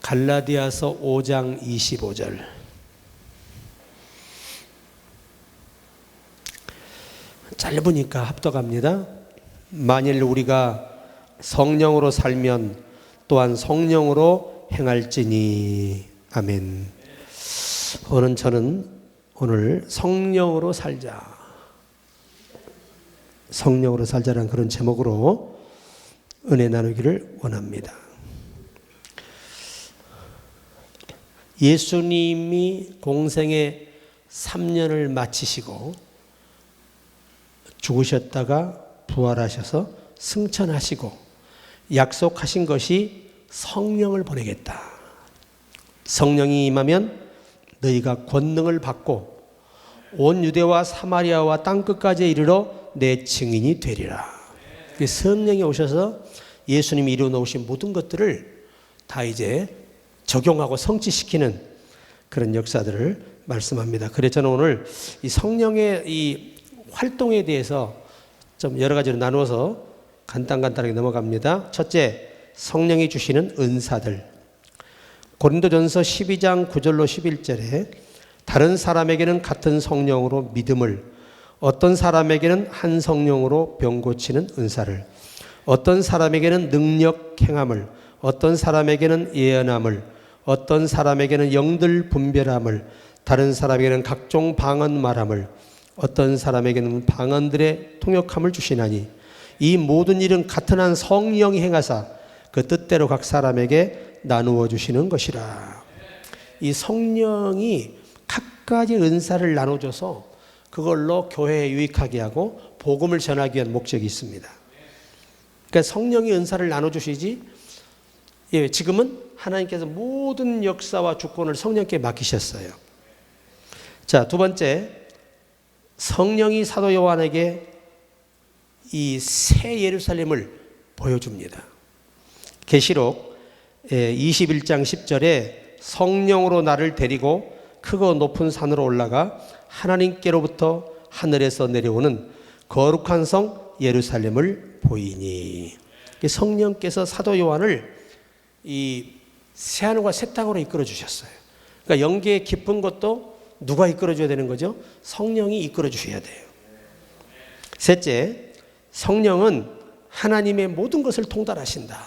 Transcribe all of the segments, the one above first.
갈라디아서 5장 25절. 짧으니까 합독합니다. 만일 우리가 성령으로 살면 또한 성령으로 행할지니. 아멘. 저는 오늘 성령으로 살자, 성령으로 살자라는 그런 제목으로 은혜 나누기를 원합니다. 예수님이 공생의 3년을 마치시고 죽으셨다가 부활하셔서 승천하시고 약속하신 것이 성령을 보내겠다. 성령이 임하면 너희가 권능을 받고 온 유대와 사마리아와 땅끝까지 이르러 내 증인이 되리라. 성령이 오셔서 예수님이 이루어 놓으신 모든 것들을 다 이제 적용하고 성취시키는 그런 역사들을 말씀합니다. 그래서 저는 오늘 이 성령의 이 활동에 대해서 좀 여러 가지로 나누어서 간단하게 넘어갑니다. 첫째, 성령이 주시는 은사들. 고린도전서 12장 9절로 11절에 다른 사람에게는 같은 성령으로 믿음을, 어떤 사람에게는 한 성령으로 병 고치는 은사를, 어떤 사람에게는 능력 행함을, 어떤 사람에게는 예언함을, 어떤 사람에게는 영들 분별함을, 다른 사람에게는 각종 방언 말함을, 어떤 사람에게는 방언들의 통역함을 주시나니 이 모든 일은 같은 한 성령이 행하사 그 뜻대로 각 사람에게 나누어 주시는 것이라. 이 성령이 각가지 은사를 나눠줘서 그걸로 교회에 유익하게 하고 복음을 전하기 위한 목적이 있습니다. 그러니까 성령이 은사를 나눠주시지, 지금은 하나님께서 모든 역사와 주권을 성령께 맡기셨어요. 자, 두 번째, 성령이 사도 요한에게 이 새 예루살렘을 보여줍니다. 계시록 21장 10절에 성령으로 나를 데리고 크고 높은 산으로 올라가 하나님께로부터 하늘에서 내려오는 거룩한 성 예루살렘을 보이니. 성령께서 사도 요한을 이 새하늘과 새 땅으로 이끌어 주셨어요. 그러니까 영계의 깊은 것도 누가 이끌어 줘야 되는 거죠? 성령이 이끌어 주셔야 돼요. 셋째, 성령은 하나님의 모든 것을 통달하신다.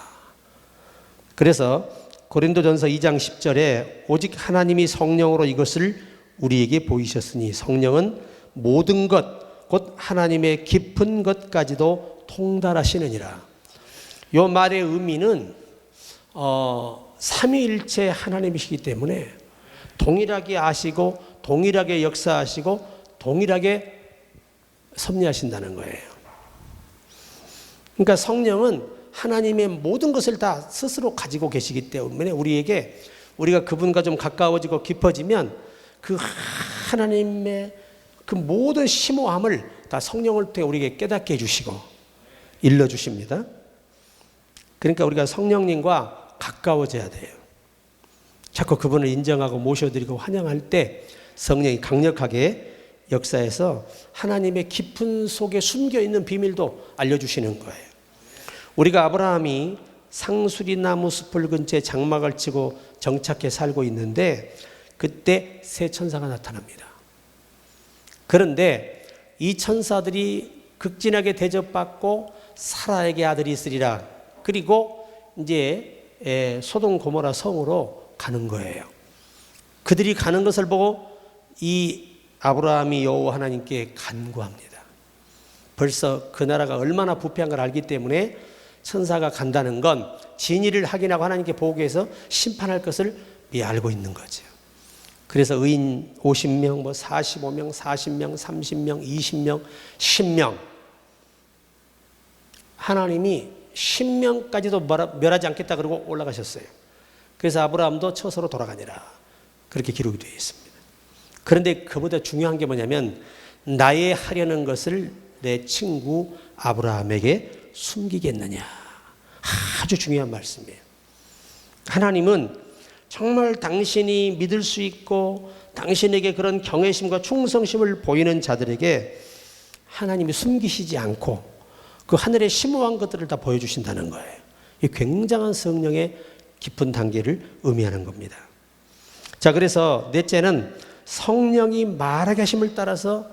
그래서 고린도전서 2장 10절에 오직 하나님이 성령으로 이것을 우리에게 보이셨으니 성령은 모든 것, 곧 하나님의 깊은 것까지도 통달하시느니라. 이 말의 의미는 삼위일체 하나님이시기 때문에 동일하게 아시고 동일하게 역사하시고 동일하게 섭리하신다는 거예요. 그러니까 성령은 하나님의 모든 것을 다 스스로 가지고 계시기 때문에 우리가 그분과 좀 가까워지고 깊어지면 그 하나님의 그 모든 심오함을 다 성령을 통해 우리에게 깨닫게 해주시고 일러주십니다. 그러니까 우리가 성령님과 가까워져야 돼요. 자꾸 그분을 인정하고 모셔드리고 환영할 때 성령이 강력하게 역사에서 하나님의 깊은 속에 숨겨있는 비밀도 알려주시는 거예요. 우리가 아브라함이 상수리나무 숲을 근처에 장막을 치고 정착해 살고 있는데 그때 새 천사가 나타납니다. 그런데 이 천사들이 극진하게 대접받고 사라에게 아들이 있으리라. 그리고 이제 소돔 고모라 성으로 가는 거예요. 그들이 가는 것을 보고 이 아브라함이 여호와 하나님께 간구합니다. 벌써 그 나라가 얼마나 부패한 걸 알기 때문에 천사가 간다는 건 진위를 확인하고 하나님께 보고해서 심판할 것을 미리 알고 있는 거죠. 그래서 의인 50명, 45명, 40명, 30명, 20명, 10명. 하나님이 10명까지도 멸하지 않겠다 그러고 올라가셨어요. 그래서 아브라함도 처소로 돌아가니라. 그렇게 기록이 되어 있습니다. 그런데 그보다 중요한 게 뭐냐면 나의 하려는 것을 내 친구 아브라함에게 숨기겠느냐. 아주 중요한 말씀이에요. 하나님은 정말 당신이 믿을 수 있고 당신에게 그런 경외심과 충성심을 보이는 자들에게 하나님이 숨기시지 않고 그 하늘의 심오한 것들을 다 보여주신다는 거예요. 이 굉장한 성령의 깊은 단계를 의미하는 겁니다. 자, 그래서 넷째는 성령이 말하게 하심을 따라서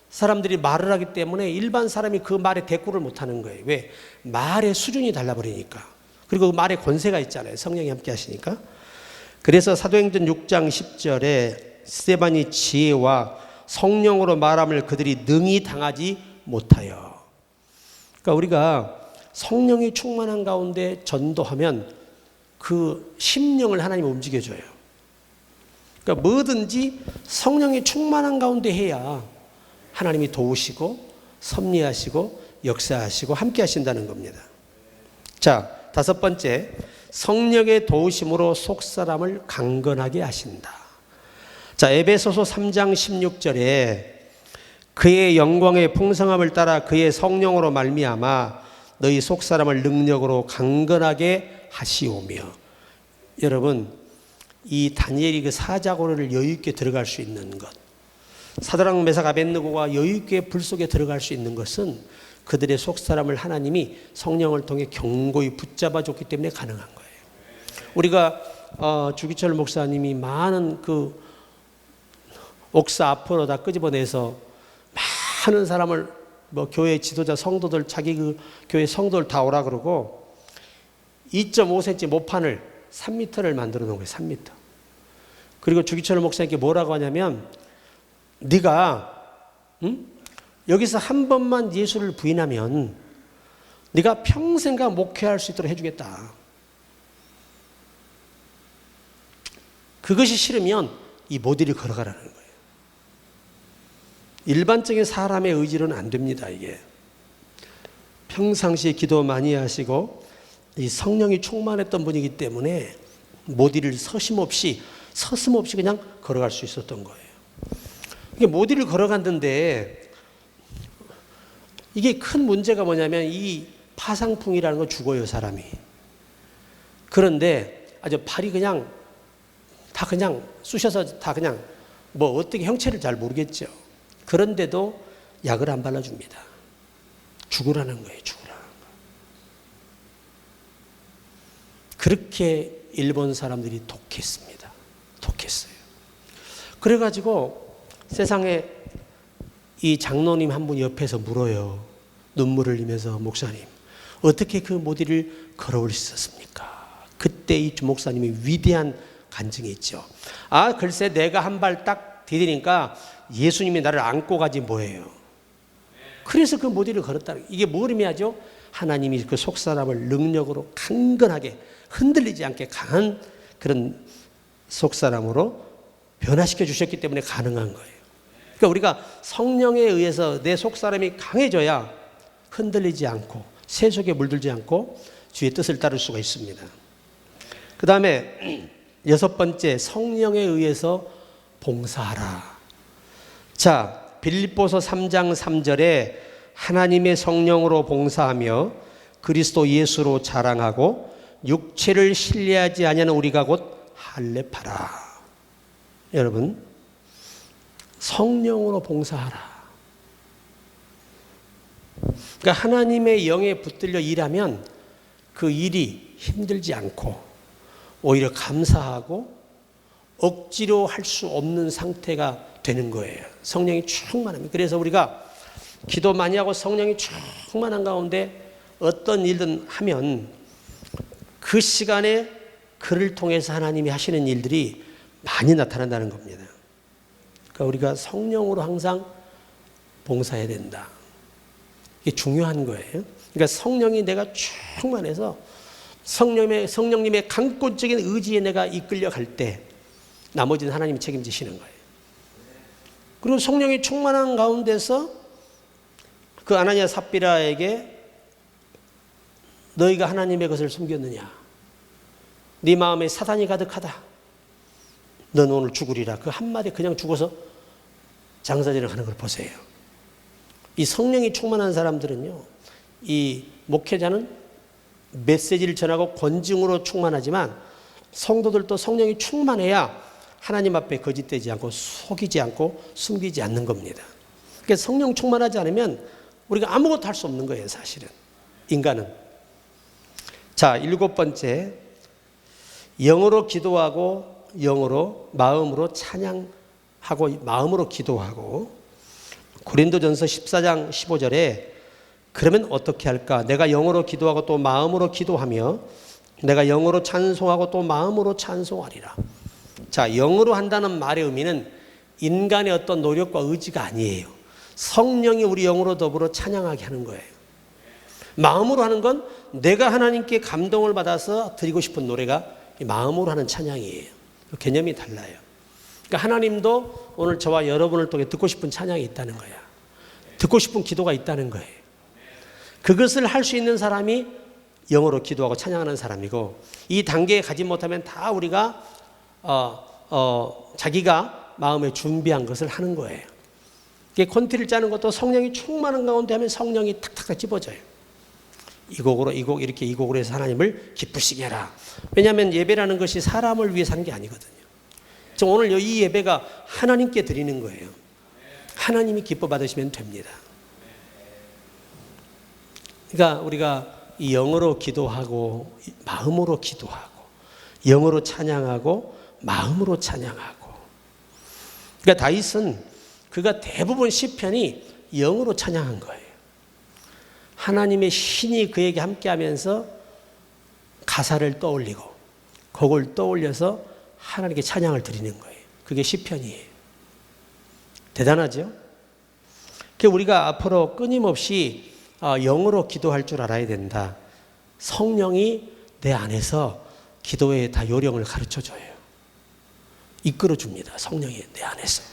사람들이 말을 하기 때문에 일반 사람이 그 말에 대꾸를 못하는 거예요. 왜? 말의 수준이 달라버리니까. 그리고 그 말에 권세가 있잖아요. 성령이 함께 하시니까. 그래서 사도행전 6장 10절에 스데반이 지혜와 성령으로 말함을 그들이 능히 당하지 못하여. 그러니까 우리가 성령이 충만한 가운데 전도하면 그 심령을 하나님이 움직여줘요. 그러니까 뭐든지 성령이 충만한 가운데 해야 하나님이 도우시고 섭리하시고 역사하시고 함께 하신다는 겁니다. 자, 다섯 번째, 성령의 도우심으로 속사람을 강건하게 하신다. 자, 에베소서 3장 16절에 그의 영광의 풍성함을 따라 그의 성령으로 말미암아 너희 속사람을 능력으로 강건하게 하시오며. 여러분, 이 다니엘이 그 사자고를 여유 있게 들어갈 수 있는 것, 사드락 메삭 아벳느고가 여유 있게 불 속에 들어갈 수 있는 것은 그들의 속사람을 하나님이 성령을 통해 견고히 붙잡아 줬기 때문에 가능한 거예요. 우리가 주기철 목사님이 많은 그 옥사 앞으로 다 끄집어내서 많은 사람을 뭐 교회 지도자 성도들 자기 그 교회 성도들 다 오라 그러고 2.5cm 모판을 3m를 만들어 놓은 거예요. 3m. 그리고 주기철 목사님께 뭐라고 하냐면 네가 여기서 한 번만 예수를 부인하면 네가 평생간 목회할 수 있도록 해주겠다. 그것이 싫으면 이 모델이 걸어가라는 거예요. 일반적인 사람의 의지로는 안 됩니다. 이게 평상시에 기도 많이 하시고 이 성령이 충만했던 분이기 때문에 모디를 서슴없이 그냥 걸어갈 수 있었던 거예요. 이게 모디를 걸어갔는데 이게 큰 문제가 뭐냐면 이 파상풍이라는 건 죽어요, 사람이. 그런데 아주 발이 그냥 다 그냥 쑤셔서 다 그냥 뭐 어떻게 형체를 잘 모르겠죠. 그런데도 약을 안 발라줍니다. 죽으라는 거예요, 죽으라는 거. 그렇게 일본 사람들이 독했습니다. 독했어요. 그래가지고 세상에 이 장로님 한 분이 옆에서 물어요. 눈물을 흘리면서 목사님 어떻게 그 모디를 걸어올 수 있었습니까? 그때 이 목사님이 위대한 간증이 있죠. 아, 글쎄 내가 한 발 딱 디디니까 예수님이 나를 안고 가지 뭐예요. 그래서 그 모디를 걸었다는 이게 뭘 의미하죠? 하나님이 그 속사람을 능력으로 강건하게 흔들리지 않게 강한 그런 속사람으로 변화시켜 주셨기 때문에 가능한 거예요. 그러니까 우리가 성령에 의해서 내 속사람이 강해져야 흔들리지 않고 새 속에 물들지 않고 주의 뜻을 따를 수가 있습니다. 그 다음에 여섯 번째, 성령에 의해서 봉사하라. 자, 빌립보서 3장 3절에 하나님의 성령으로 봉사하며 그리스도 예수로 자랑하고 육체를 신뢰하지 아니하는 우리가 곧 할례파라. 여러분, 성령으로 봉사하라. 그러니까 하나님의 영에 붙들려 일하면 그 일이 힘들지 않고 오히려 감사하고 억지로 할 수 없는 상태가 되는 거예요. 성령이 충만합니다. 그래서 우리가 기도 많이 하고 성령이 충만한 가운데 어떤 일든 하면 그 시간에 그를 통해서 하나님이 하시는 일들이 많이 나타난다는 겁니다. 그러니까 우리가 성령으로 항상 봉사해야 된다. 이게 중요한 거예요. 그러니까 성령이 내가 충만해서 성령님의 강권적인 의지에 내가 이끌려 갈 때 나머지는 하나님이 책임지시는 거예요. 그리고 성령이 충만한 가운데서 그 아나니아 삽비라에게 너희가 하나님의 것을 숨겼느냐? 네 마음에 사단이 가득하다. 너는 오늘 죽으리라. 그 한마디 그냥 죽어서 장사진을 하는 걸 보세요. 이 성령이 충만한 사람들은요, 이 목회자는 메시지를 전하고 권징으로 충만하지만 성도들도 성령이 충만해야 하나님 앞에 거짓되지 않고 속이지 않고 숨기지 않는 겁니다. 그러니까 성령 충만하지 않으면 우리가 아무것도 할 수 없는 거예요, 사실은. 인간은. 자, 일곱 번째. 영으로 기도하고 영으로 마음으로 찬양하고 마음으로 기도하고 고린도전서 14장 15절에 그러면 어떻게 할까? 내가 영으로 기도하고 또 마음으로 기도하며 내가 영으로 찬송하고 또 마음으로 찬송하리라. 자, 영으로 한다는 말의 의미는 인간의 어떤 노력과 의지가 아니에요. 성령이 우리 영으로 더불어 찬양하게 하는 거예요. 마음으로 하는 건 내가 하나님께 감동을 받아서 드리고 싶은 노래가 마음으로 하는 찬양이에요. 개념이 달라요. 그러니까 하나님도 오늘 저와 여러분을 통해 듣고 싶은 찬양이 있다는 거야. 듣고 싶은 기도가 있다는 거예요. 그것을 할 수 있는 사람이 영어로 기도하고 찬양하는 사람이고, 이 단계에 가지 못하면 다 우리가 자기가 마음에 준비한 것을 하는 거예요. 콘티를 짜는 것도 성령이 충만한 가운데 하면 성령이 탁탁 집어져요. 이 곡으로 이 곡 이렇게 이 곡으로 해서 하나님을 기쁘시게 해라. 왜냐하면 예배라는 것이 사람을 위해서 하는 게 아니거든요. 오늘 이 예배가 하나님께 드리는 거예요. 하나님이 기뻐 받으시면 됩니다. 그러니까 우리가 이 영어로 기도하고 마음으로 기도하고 영어로 찬양하고 마음으로 찬양하고, 그러니까 다윗은 그가 대부분 시편이 영어로 찬양한 거예요. 하나님의 신이 그에게 함께하면서 가사를 떠올리고 곡을 떠올려서 하나님께 찬양을 드리는 거예요. 그게 시편이에요. 대단하죠? 그러니까 우리가 앞으로 끊임없이 영어로 기도할 줄 알아야 된다. 성령이 내 안에서 기도의 다 요령을 가르쳐줘요. 이끌어줍니다. 성령이 내 안에서.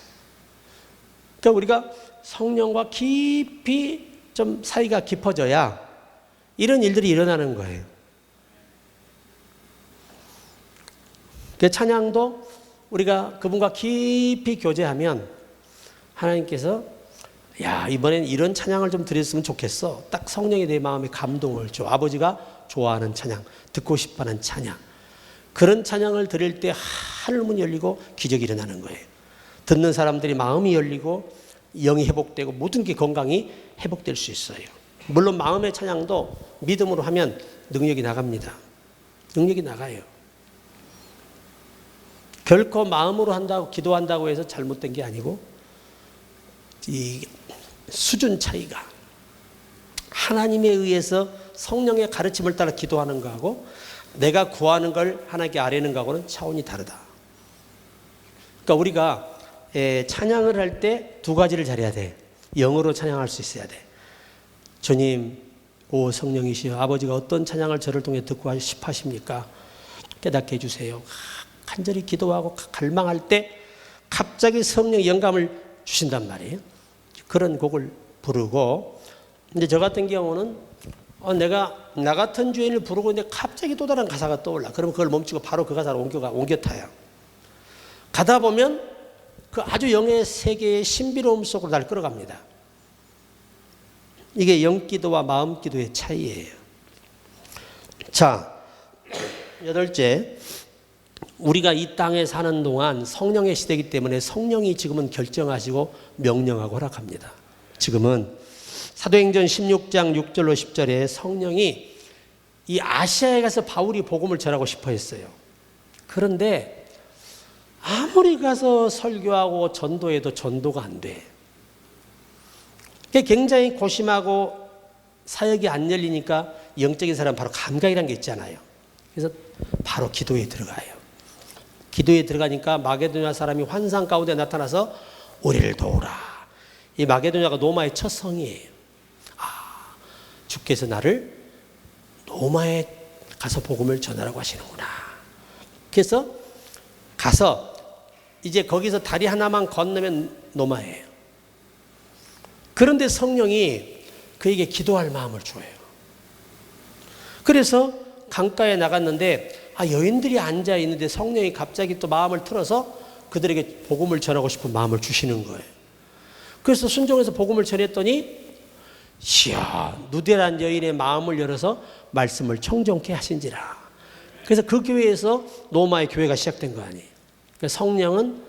그러니까 우리가 성령과 깊이 좀 사이가 깊어져야 이런 일들이 일어나는 거예요. 그 찬양도 우리가 그분과 깊이 교제하면 하나님께서 야, 이번엔 이런 찬양을 좀 드렸으면 좋겠어. 딱 성령이 내 마음에 감동을 줘. 아버지가 좋아하는 찬양, 듣고 싶어하는 찬양. 그런 찬양을 드릴 때 하늘문 열리고 기적이 일어나는 거예요. 듣는 사람들이 마음이 열리고 영이 회복되고 모든 게 건강이 회복될 수 있어요. 물론 마음의 찬양도 믿음으로 하면 능력이 나갑니다. 능력이 나가요. 결코 마음으로 한다고 기도한다고 해서 잘못된 게 아니고 이 수준 차이가 하나님에 의해서 성령의 가르침을 따라 기도하는 거하고 내가 구하는 걸 하나님께 아뢰는 거하고는 차원이 다르다. 그러니까 우리가 찬양을 할 때 두 가지를 잘해야 돼. 영어로 찬양할 수 있어야 돼. 주님, 오 성령이시여, 아버지가 어떤 찬양을 저를 통해 듣고 싶어 하십니까? 깨닫게 해주세요. 간절히 기도하고 갈망할 때 갑자기 성령의 영감을 주신단 말이에요. 그런 곡을 부르고, 이제 저 같은 경우는 내가 나 같은 주인을 부르고 있는데 갑자기 또 다른 가사가 떠올라. 그러면 그걸 멈추고 바로 그 가사를 옮겨 타요. 가다 보면 그 아주 영의 세계의 신비로움 속으로 날 끌어갑니다. 이게 영기도와 마음기도의 차이예요. 자, 8째, 우리가 이 땅에 사는 동안 성령의 시대이기 때문에 성령이 지금은 결정하시고 명령하고 허락합니다. 지금은 사도행전 16장 6절로 10절에 성령이 이 아시아에 가서 바울이 복음을 전하고 싶어 했어요. 그런데 아무리 가서 설교하고 전도해도 전도가 안 돼. 굉장히 고심하고 사역이 안 열리니까 영적인 사람 바로 감각이라는 게 있잖아요. 그래서 바로 기도에 들어가요. 기도에 들어가니까 마게도냐 사람이 환상 가운데 나타나서 우리를 도우라. 이 마게도냐가 로마의 첫 성이에요. 아, 주께서 나를 로마에 가서 복음을 전하라고 하시는구나. 그래서 가서 이제 거기서 다리 하나만 건너면 로마예요. 그런데 성령이 그에게 기도할 마음을 줘요. 그래서 강가에 나갔는데 여인들이 앉아 있는데 성령이 갑자기 또 마음을 틀어서 그들에게 복음을 전하고 싶은 마음을 주시는 거예요. 그래서 순종해서 복음을 전했더니 누대란 여인의 마음을 열어서 말씀을 청정케 하신지라. 그래서 그 교회에서 로마의 교회가 시작된 거 아니에요. 성령은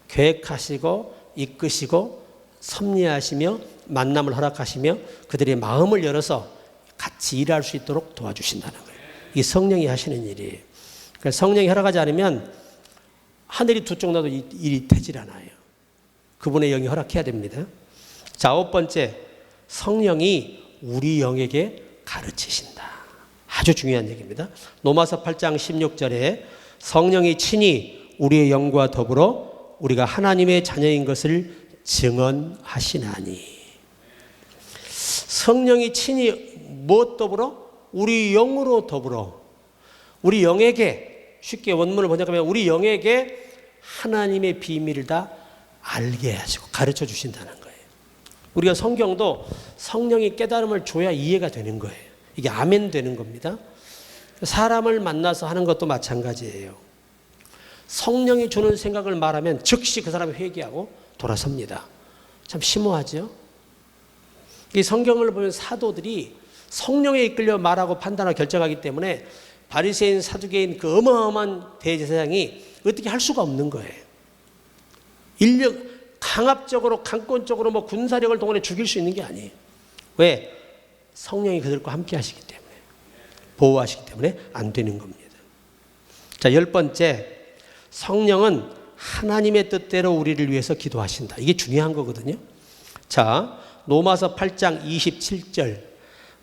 계획하시고 이끄시고 섭리하시며 만남을 허락하시며 그들의 마음을 열어서 같이 일할 수 있도록 도와주신다는 거예요. 이게 성령이 하시는 일이에요. 성령이 허락하지 않으면 하늘이 두 쪽 나도 일이 되질 않아요. 그분의 영이 허락해야 됩니다. 자, 9번째, 성령이 우리 영에게 가르치신다. 아주 중요한 얘기입니다. 로마서 8장 16절에 성령이 친히 우리의 영과 더불어 우리가 하나님의 자녀인 것을 증언하시나니. 성령이 친히 무엇 더불어? 우리 영으로 더불어 우리 영에게, 쉽게 원문을 번역하면 우리 영에게 하나님의 비밀을 다 알게 하시고 가르쳐 주신다는 거예요. 우리가 성경도 성령이 깨달음을 줘야 이해가 되는 거예요. 이게 아멘 되는 겁니다. 사람을 만나서 하는 것도 마찬가지예요. 성령이 주는 생각을 말하면 즉시 그 사람이 회개하고 돌아섭니다. 참 심오하죠? 이 성경을 보면 사도들이 성령에 이끌려 말하고 판단하고 결정하기 때문에 바리새인 사두개인 그 어마어마한 대제사장이 어떻게 할 수가 없는 거예요. 인력 강압적으로 강권적으로 뭐 군사력을 동원해 죽일 수 있는 게 아니에요. 왜? 성령이 그들과 함께 하시기 때문에, 보호하시기 때문에 안 되는 겁니다. 자, 10번째, 성령은 하나님의 뜻대로 우리를 위해서 기도하신다. 이게 중요한 거거든요. 자, 로마서 8장 27절,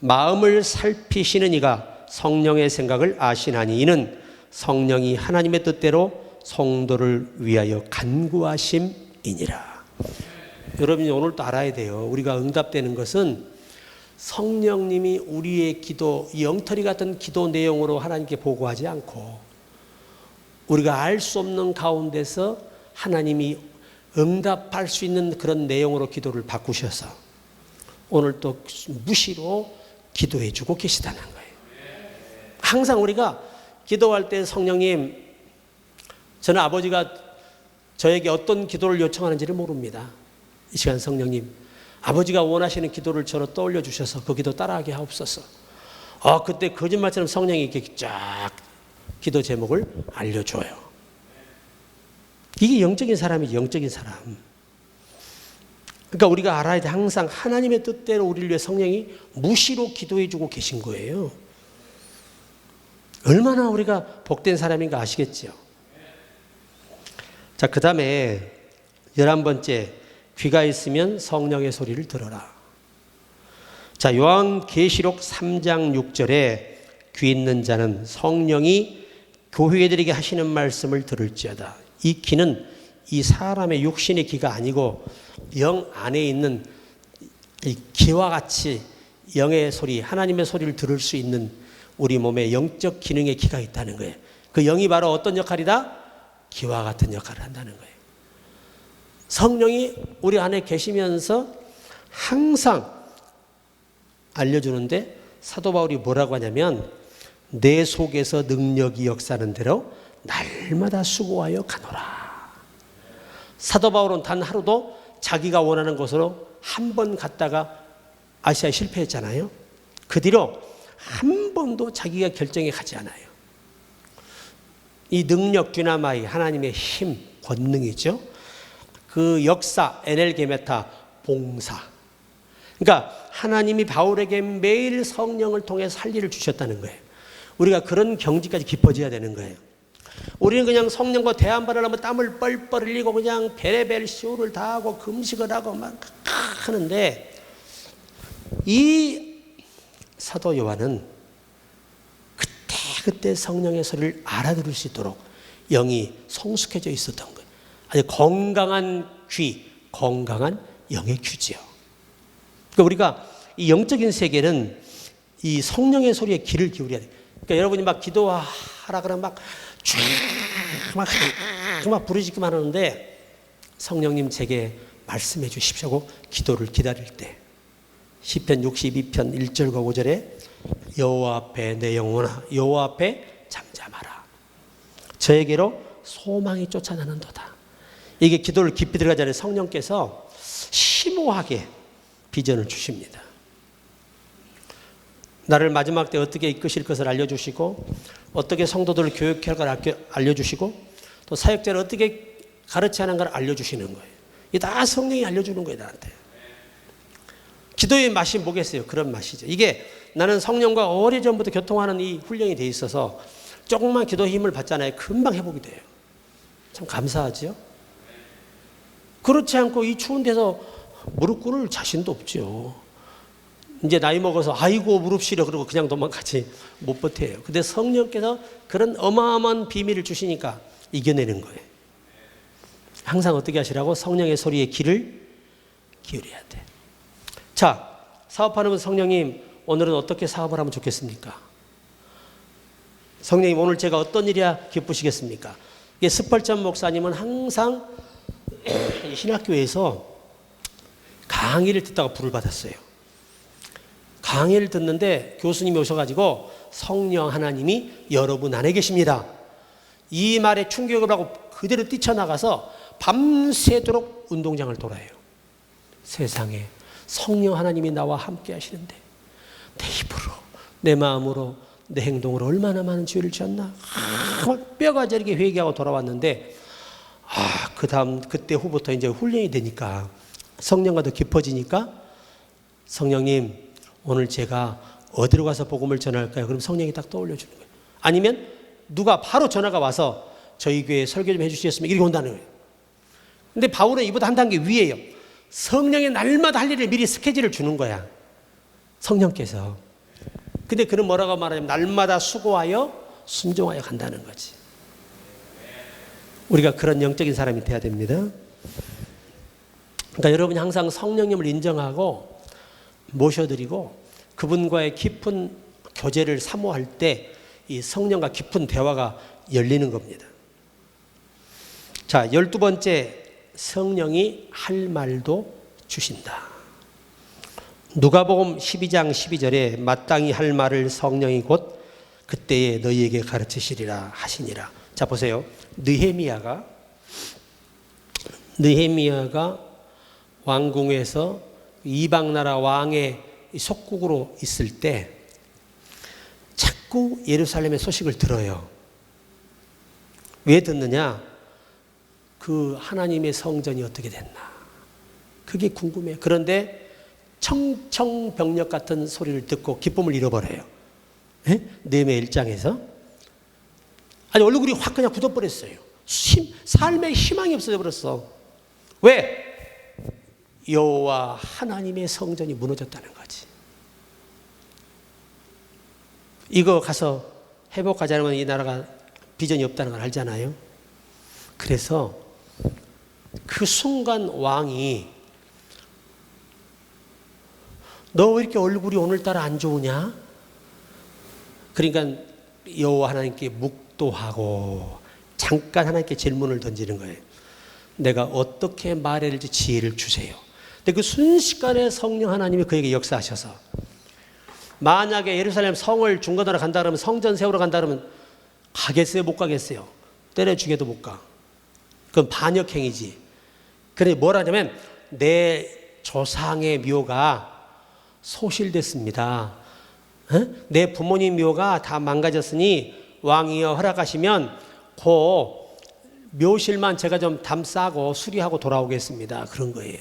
마음을 살피시는 이가 성령의 생각을 아시나니 이는 성령이 하나님의 뜻대로 성도를 위하여 간구하심이니라. 여러분이 오늘 또 알아야 돼요. 우리가 응답되는 것은 성령님이 우리의 기도, 영털이 같은 기도 내용으로 하나님께 보고하지 않고 우리가 알 수 없는 가운데서 하나님이 응답할 수 있는 그런 내용으로 기도를 바꾸셔서 오늘 또 무시로 기도해 주고 계시다는 거예요. 항상 우리가 기도할 때 성령님, 저는 아버지가 저에게 어떤 기도를 요청하는지를 모릅니다. 이 시간 성령님, 아버지가 원하시는 기도를 저로 떠올려 주셔서 그 기도 따라하게 하옵소서. 그때 거짓말처럼 성령이 이렇게 쫙 기도 제목을 알려줘요. 이게 영적인 사람이지, 영적인 사람. 그러니까 우리가 알아야 돼. 항상 하나님의 뜻대로 우리를 위해 성령이 무시로 기도해 주고 계신 거예요. 얼마나 우리가 복된 사람인가 아시겠죠? 자, 그 다음에 11번째, 귀가 있으면 성령의 소리를 들어라. 자, 요한계시록 3장 6절에 귀 있는 자는 성령이 교회들에게 하시는 말씀을 들을지어다. 이 귀는 이 사람의 육신의 귀가 아니고 영 안에 있는 이 귀와 같이 영의 소리, 하나님의 소리를 들을 수 있는 우리 몸의 영적 기능의 귀가 있다는 거예요. 그 영이 바로 어떤 역할이다? 귀와 같은 역할을 한다는 거예요. 성령이 우리 안에 계시면서 항상 알려주는데 사도 바울이 뭐라고 하냐면 내 속에서 능력이 역사하는 대로 날마다 수고하여 가노라. 사도 바울은 단 하루도 자기가 원하는 곳으로 한 번 갔다가 아시아에 실패했잖아요. 그 뒤로 한 번도 자기가 결정해 가지 않아요. 이 능력 dynamis, 하나님의 힘, 권능이죠. 그 역사, 에넬게메타, 봉사. 그러니까 하나님이 바울에게 매일 성령을 통해서 할 일을 주셨다는 거예요. 우리가 그런 경지까지 깊어져야 되는 거예요. 우리는 그냥 성령과 대안발을 하면 땀을 뻘뻘 흘리고 그냥 베레벨 시오를 다 하고 금식을 하고 막 하는데 이 사도 요한은 그때 성령의 소리를 알아들을 수 있도록 영이 성숙해져 있었던 거예요. 아주 건강한 귀, 건강한 영의 귀지요. 그러니까 우리가 이 영적인 세계는 이 성령의 소리에 귀를 기울여야 돼요. 그러니까 여러분이 막 기도하라 그러면 막 부르짖기만 하는데 성령님 제게 말씀해 주십시오 하고 기도를 기다릴 때 시편 62편 1절과 5절에 여호와 앞에 내 영혼아 여호와 앞에 잠잠하라. 저에게로 소망이 쫓아나는도다. 이게 기도를 깊이 들어가자니 성령께서 심오하게 비전을 주십니다. 나를 마지막 때 어떻게 이끄실 것을 알려주시고 어떻게 성도들을 교육할 걸 알려주시고 또 사역자를 어떻게 가르쳐야 하는 걸 알려주시는 거예요. 이게 다 성령이 알려주는 거예요, 나한테. 기도의 맛이 뭐겠어요? 그런 맛이죠. 이게 나는 성령과 오래전부터 교통하는 이 훈련이 돼 있어서 조금만 기도 힘을 받잖아요. 금방 회복이 돼요. 참 감사하죠. 그렇지 않고 이 추운 데서 무릎 꿇을 자신도 없죠. 이제 나이 먹어서 아이고 무릎 시려 그러고 그냥 도망가지 못 버텨요. 근데 성령께서 그런 어마어마한 비밀을 주시니까 이겨내는 거예요. 항상 어떻게 하시라고? 성령의 소리에 귀를 기울여야 돼. 자, 사업하는 성령님, 오늘은 어떻게 사업을 하면 좋겠습니까? 성령님, 오늘 제가 어떤 일이야 기쁘시겠습니까? 이게 스펄전 목사님은 항상 신학교에서 강의를 듣다가 불을 받았어요. 강의를 듣는데 교수님이 오셔가지고 성령 하나님이 여러분 안에 계십니다. 이 말에 충격을 하고 그대로 뛰쳐나가서 밤새도록 운동장을 돌아요. 세상에 성령 하나님이 나와 함께 하시는데 내 입으로, 내 마음으로, 내 행동으로 얼마나 많은 죄를 지었나. 뼈가 저리게 회개하고 돌아왔는데 그때 후부터 이제 훈련이 되니까 성령과 더 깊어지니까 성령님 오늘 제가 어디로 가서 복음을 전할까요? 그럼 성령이 딱 떠올려주는 거예요. 아니면 누가 바로 전화가 와서 저희 교회에 설교 좀 해주시겠습니까? 이렇게 온다는 거예요. 근데 바울은 이보다 한 단계 위에요. 성령의 날마다 할 일을 미리 스케줄을 주는 거야. 성령께서. 근데 그는 뭐라고 말하냐면 날마다 수고하여 순종하여 간다는 거지. 우리가 그런 영적인 사람이 돼야 됩니다. 그러니까 여러분이 항상 성령님을 인정하고 모셔드리고 그분과의 깊은 교제를 사모할 때 이 성령과 깊은 대화가 열리는 겁니다. 자, 12번째, 성령이 할 말도 주신다. 누가복음 12장 12절에 마땅히 할 말을 성령이 곧 그때에 너희에게 가르치시리라 하시니라. 자, 보세요. 느헤미야가 왕궁에서 이방 나라 왕의 속국으로 있을 때 자꾸 예루살렘의 소식을 들어요. 왜 듣느냐? 그 하나님의 성전이 어떻게 됐나? 그게 궁금해요. 그런데 청청병력 같은 소리를 듣고 기쁨을 잃어버려요. 느헤미야 1장에서 아니 얼굴이 확 그냥 굳어버렸어요. 삶에 희망이 없어져 버렸어. 왜? 여호와 하나님의 성전이 무너졌다는 거지. 이거 가서 회복하지 않으면 이 나라가 비전이 없다는 걸 알잖아요. 그래서 그 순간 왕이 너 왜 이렇게 얼굴이 오늘따라 안 좋으냐? 그러니까 여호와 하나님께 묵도하고 잠깐 하나님께 질문을 던지는 거예요. 내가 어떻게 말해야 될지 지혜를 주세요. 근데 그 순식간에 성령 하나님이 그에게 역사하셔서 만약에 예루살렘 성을 중건하러 간다 그러면 성전 세우러 간다 그러면 가겠어요? 못 가겠어요? 때려 죽여도 못 가. 그건 반역행위지. 그래 뭘 하냐면 내 조상의 묘가 소실됐습니다. 내 부모님 묘가 다 망가졌으니 왕이여 허락하시면 그 묘실만 제가 좀 담싸고 수리하고 돌아오겠습니다. 그런 거예요.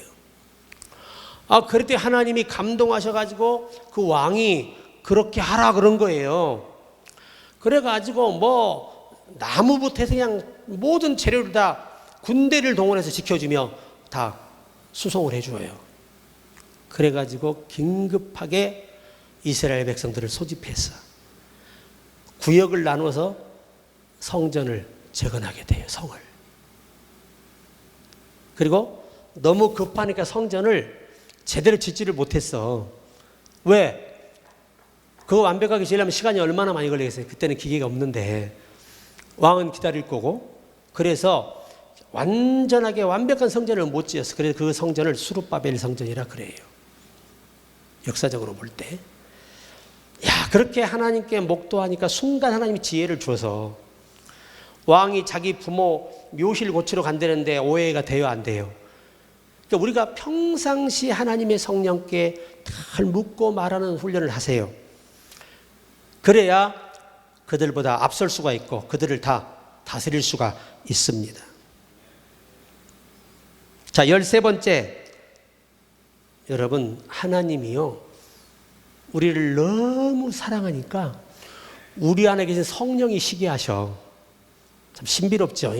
그랬더니 하나님이 감동하셔가지고 그 왕이 그렇게 하라 그런 거예요. 그래가지고 뭐 나무부터 해서 그냥 모든 재료를 다 군대를 동원해서 지켜주며 다 수송을 해줘요. 그래가지고 긴급하게 이스라엘 백성들을 소집해서 구역을 나누어서 성전을 재건하게 돼요. 성을. 그리고 너무 급하니까 성전을 제대로 짓지를 못했어. 왜? 그거 완벽하게 지으려면 시간이 얼마나 많이 걸리겠어요. 그때는 기계가 없는데 왕은 기다릴 거고. 그래서 완전하게 완벽한 성전을 못 지었어. 그래서 그 성전을 수룹바벨 성전이라 그래요. 역사적으로 볼 때. 그렇게 하나님께 목도하니까 순간 하나님이 지혜를 주어서 왕이 자기 부모 묘실 고치러 간다는데 오해가 돼요, 안 돼요? 그러니까 우리가 평상시 하나님의 성령께 잘 묻고 말하는 훈련을 하세요. 그래야 그들보다 앞설 수가 있고 그들을 다 다스릴 수가 있습니다. 자, 13번째. 여러분, 하나님이요, 우리를 너무 사랑하니까 우리 안에 계신 성령이 시기하셔. 참 신비롭죠.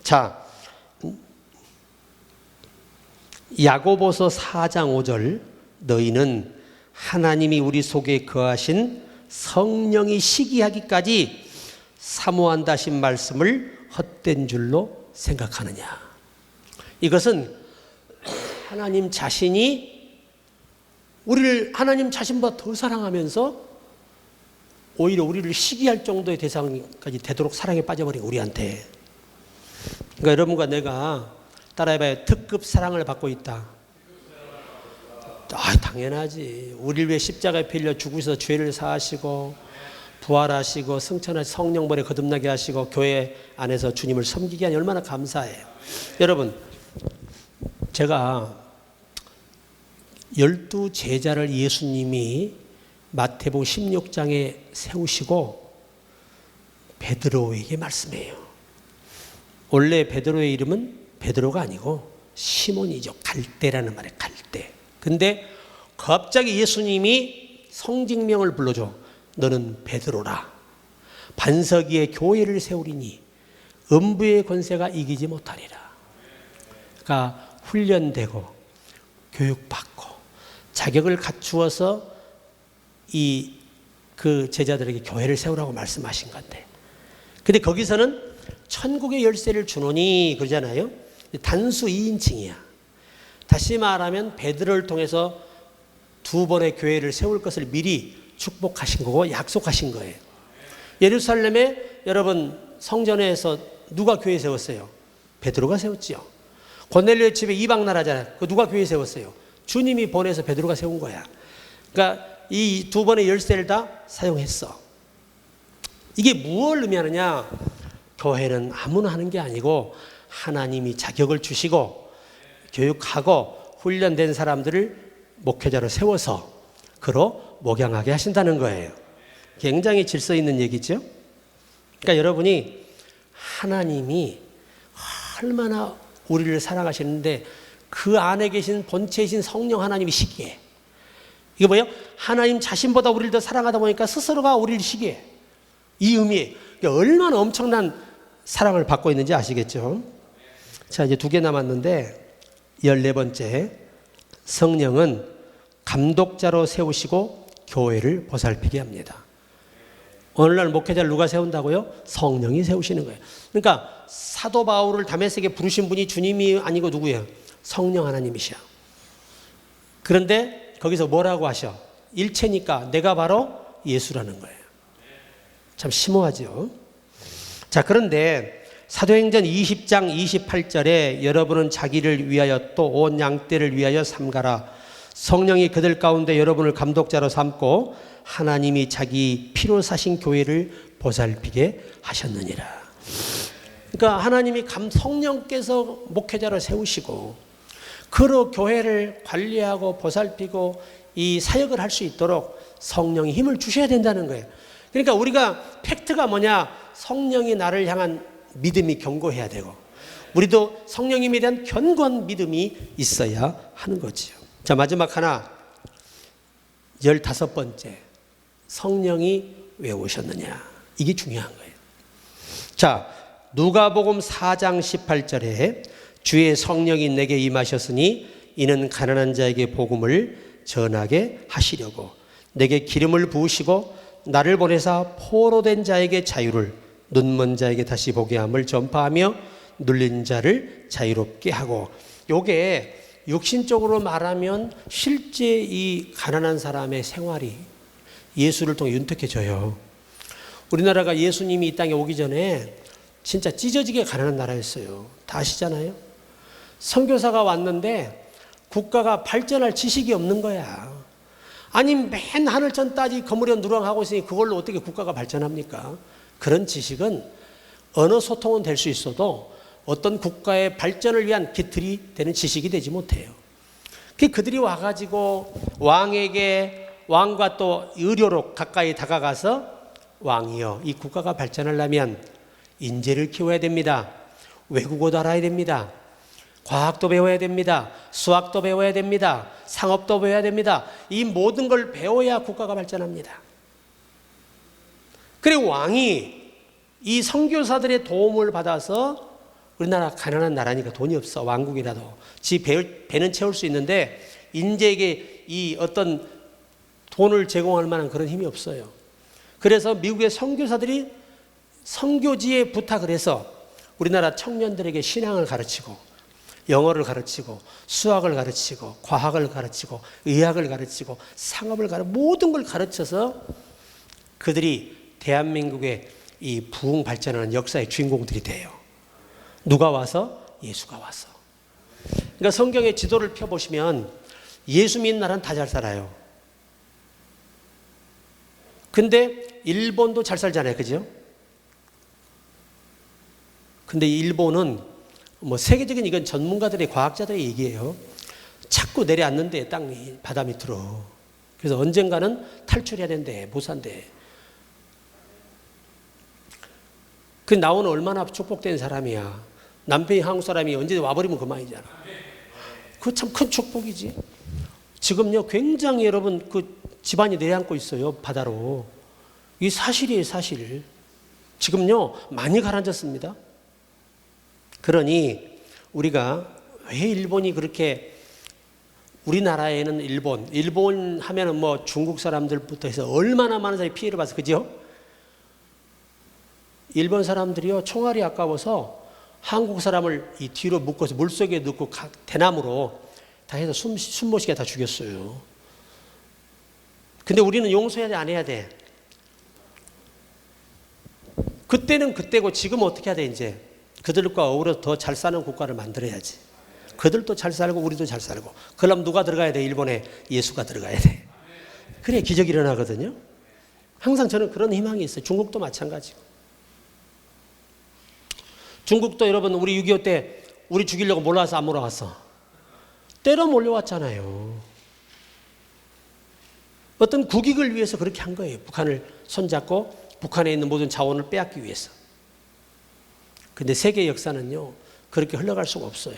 자, 야고보서 4장 5절, 너희는 하나님이 우리 속에 거하신 성령이 시기하기까지 사모한다신 말씀을 헛된 줄로 생각하느냐. 이것은 하나님 자신이 우리를 하나님 자신보다 더 사랑하면서 오히려 우리를 시기할 정도의 대상까지 되도록 사랑에 빠져버린 우리한테. 그러니까 여러분과 내가 따라해봐요. 특급 사랑을 받고 있다. 당연하지. 우리를 위해 십자가에 필려 죽으셔서 죄를 사하시고 부활하시고 승천하시 성령벌에 거듭나게 하시고 교회 안에서 주님을 섬기게 하니 얼마나 감사해요. 여러분, 제가 12 제자를 예수님이 마태복음 16장에 세우시고 베드로에게 말씀해요. 원래 베드로의 이름은 베드로가 아니고 시몬이죠. 갈대라는 말이에요. 갈대. 근데 갑자기 예수님이 성직명을 불러줘. 너는 베드로라. 반석 위에 교회를 세우리니 음부의 권세가 이기지 못하리라. 그러니까 훈련되고 교육받고 자격을 갖추어서 그 제자들에게 교회를 세우라고 말씀하신 건데, 근데 거기서는 천국의 열쇠를 주노니 그러잖아요. 단수 2인칭이야. 다시 말하면 베드로를 통해서 2번의 교회를 세울 것을 미리 축복하신 거고 약속하신 거예요. 예루살렘에 여러분 성전에서 누가 교회 세웠어요? 베드로가 세웠지요. 고넬료의 집에 이방 나라잖아요. 그 누가 교회 세웠어요? 주님이 보내서 베드로가 세운 거야. 그러니까 이 2번의 열쇠를 다 사용했어. 이게 무엇을 의미하느냐? 교회는 아무나 하는 게 아니고 하나님이 자격을 주시고 교육하고 훈련된 사람들을 목회자로 세워서 그로 목양하게 하신다는 거예요. 굉장히 질서 있는 얘기죠. 그러니까 여러분이 하나님이 얼마나 우리를 사랑하시는데 그 안에 계신 본체이신 성령 하나님이 시기해. 이게 뭐예요? 하나님 자신보다 우리를 더 사랑하다 보니까 스스로가 우리를 시기해. 이 의미에 얼마나 엄청난 사랑을 받고 있는지 아시겠죠? 자, 이제 2개 남았는데 14번째, 성령은 감독자로 세우시고 교회를 보살피게 합니다. 오늘날 목회자를 누가 세운다고요? 성령이 세우시는 거예요. 그러니까 사도 바울을 다메섹에 부르신 분이 주님이 아니고 누구예요? 성령 하나님이셔. 그런데 거기서 뭐라고 하셔? 일체니까 내가 바로 예수라는 거예요. 참 심오하죠. 자, 그런데 사도행전 20장 28절에 여러분은 자기를 위하여 또 온 양떼를 위하여 삼가라. 성령이 그들 가운데 여러분을 감독자로 삼고 하나님이 자기 피로 사신 교회를 보살피게 하셨느니라. 그러니까 하나님이 성령께서 목회자로 세우시고 그로 교회를 관리하고 보살피고 이 사역을 할 수 있도록 성령이 힘을 주셔야 된다는 거예요. 그러니까 우리가 팩트가 뭐냐? 성령이 나를 향한 믿음이 견고해야 되고 우리도 성령님에 대한 견고한 믿음이 있어야 하는 거지요. 자, 마지막 하나, 15번째, 성령이 왜 오셨느냐? 이게 중요한 거예요. 자, 누가복음 4장 18절에 주의 성령이 내게 임하셨으니 이는 가난한 자에게 복음을 전하게 하시려고 내게 기름을 부으시고 나를 보내사 포로된 자에게 자유를, 눈먼 자에게 다시 보게 함을 전파하며 눌린 자를 자유롭게 하고. 요게 육신적으로 말하면 실제 이 가난한 사람의 생활이 예수를 통해 윤택해져요. 우리나라가 예수님이 이 땅에 오기 전에 진짜 찢어지게 가난한 나라였어요. 다 아시잖아요. 선교사가 왔는데 국가가 발전할 지식이 없는 거야. 아니 맨 하늘천 따지 거무려 누렁하고 있으니 그걸로 어떻게 국가가 발전합니까? 그런 지식은 언어 소통은 될 수 있어도 어떤 국가의 발전을 위한 기틀이 되는 지식이 되지 못해요. 그들이 와가지고 왕과 또 의료로 가까이 다가가서 왕이여, 이 국가가 발전하려면 인재를 키워야 됩니다. 외국어도 알아야 됩니다. 과학도 배워야 됩니다. 수학도 배워야 됩니다. 상업도 배워야 됩니다. 이 모든 걸 배워야 국가가 발전합니다. 그리고 왕이 이 선교사들의 도움을 받아서 우리나라 가난한 나라니까 돈이 없어. 왕국이라도 지 배는 채울 수 있는데 인재에게 이 어떤 돈을 제공할 만한 그런 힘이 없어요. 그래서 미국의 선교사들이 선교지에 부탁을 해서 우리나라 청년들에게 신앙을 가르치고 영어를 가르치고 수학을 가르치고 과학을 가르치고 의학을 가르치고 상업을 모든 걸 가르쳐서 그들이 대한민국의 이 부흥 발전하는 역사의 주인공들이 돼요. 누가 와서? 예수가 와서. 그러니까 성경의 지도를 펴보시면 예수 믿는 나라는 다 잘 살아요. 근데 일본도 잘 살잖아요. 그죠? 근데 일본은 뭐 세계적인 이건 전문가들의 과학자들의 얘기예요. 자꾸 내려앉는데 땅이 바다 밑으로. 그래서 언젠가는 탈출해야 된대. 못 산대. 그 나오는 얼마나 축복된 사람이야. 남편이 한국 사람이 언제 와버리면 그만이잖아. 그거 참 큰 축복이지. 지금요 굉장히 여러분 그 집안이 내려앉고 있어요. 바다로. 이게 사실이에요. 사실. 지금요 많이 가라앉았습니다. 그러니 우리가 왜 일본이 그렇게 우리나라에는 일본 하면은 뭐 중국 사람들부터 해서 얼마나 많은 사람이 피해를 봐서 그죠? 일본 사람들이요 총알이 아까워서 한국 사람을 이 뒤로 묶어서 물속에 넣고 대나무로 다 해서 숨 못 쉬게 다 죽였어요. 근데 우리는 용서해야 돼, 안 해야 돼? 그때는 그때고 지금 어떻게 해야 돼 이제? 그들과 어우러서 더 잘 사는 국가를 만들어야지. 그들도 잘 살고 우리도 잘 살고. 그러면 누가 들어가야 돼? 일본에 예수가 들어가야 돼. 그래 기적이 일어나거든요. 항상 저는 그런 희망이 있어요. 중국도 마찬가지고. 중국도 여러분 우리 6.25 때 우리 죽이려고 몰라서 안 몰아왔어. 때려 몰려왔잖아요. 어떤 국익을 위해서 그렇게 한 거예요. 북한을 손잡고 북한에 있는 모든 자원을 빼앗기 위해서. 근데 세계 역사는요 그렇게 흘러갈 수가 없어요.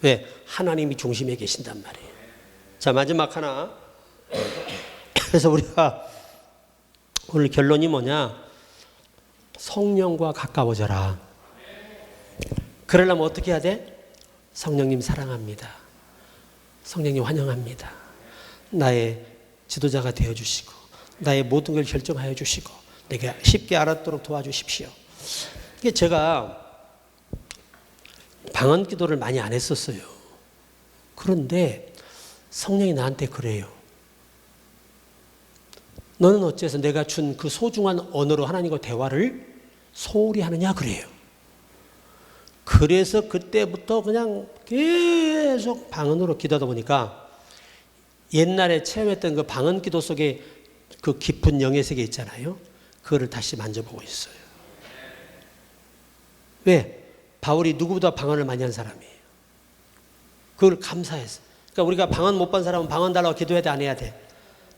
왜? 하나님이 중심에 계신단 말이에요. 자 마지막 하나. 그래서 우리가 오늘 결론이 뭐냐? 성령과 가까워져라. 그러려면 어떻게 해야 돼? 성령님 사랑합니다. 성령님 환영합니다. 나의 지도자가 되어주시고 나의 모든 걸 결정하여 주시고 내가 쉽게 알았도록 도와주십시오. 이게 제가 방언 기도를 많이 안 했었어요. 그런데 성령이 나한테 그래요. 너는 어째서 내가 준 그 소중한 언어로 하나님과 대화를 소홀히 하느냐 그래요. 그래서 그때부터 그냥 계속 방언으로 기도하다 보니까 옛날에 체험했던 그 방언 기도 속에 그 깊은 영의 세계 있잖아요. 그거를 다시 만져보고 있어요. 왜? 바울이 누구보다 방언을 많이 한 사람이에요. 그걸 감사해서. 그러니까 우리가 방언 못 본 사람은 방언 달라고 기도해야 돼, 안 해야 돼?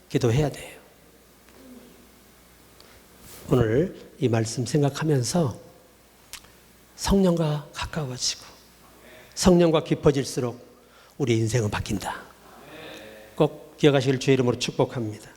기도해야 돼요. 오늘 이 말씀 생각하면서 성령과 가까워지고 성령과 깊어질수록 우리 인생은 바뀐다. 꼭 기억하시길 주의 이름으로 축복합니다.